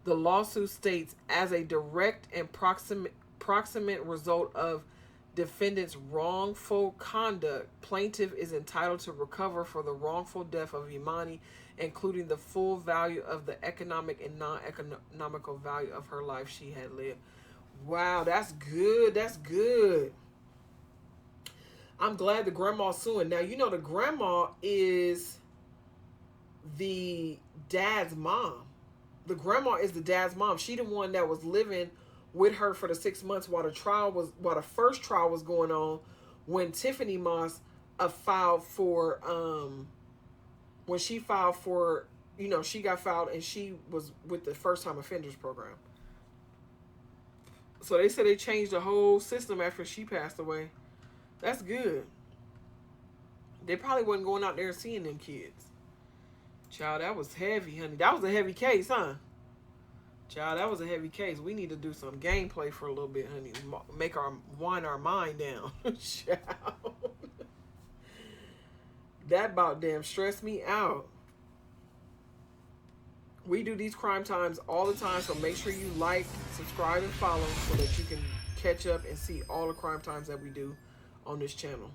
A: The lawsuit states, as a direct and proximate result of defendant's wrongful conduct, plaintiff is entitled to recover for the wrongful death of Emani, including the full value of the economic and non-economical value of her life she had lived. Wow, that's good. That's good. I'm glad the grandma's suing. Now, the grandma is the dad's mom. The grandma is the dad's mom. She the one that was living with her for the 6 months while the first trial was going on, when Tiffany Moss filed for when she filed for she got filed and she was with the first time offenders program. So they said they changed the whole system after she passed away. That's good. They probably wasn't going out there and seeing them kids. Child, that was heavy, honey. That was a heavy case, huh? Child, that was a heavy case. We need to do some gameplay for a little bit, honey. Wind our mind down. Child. That about damn stressed me out. We do these crime times all the time, so make sure you like, subscribe, and follow so that you can catch up and see all the crime times that we do on this channel.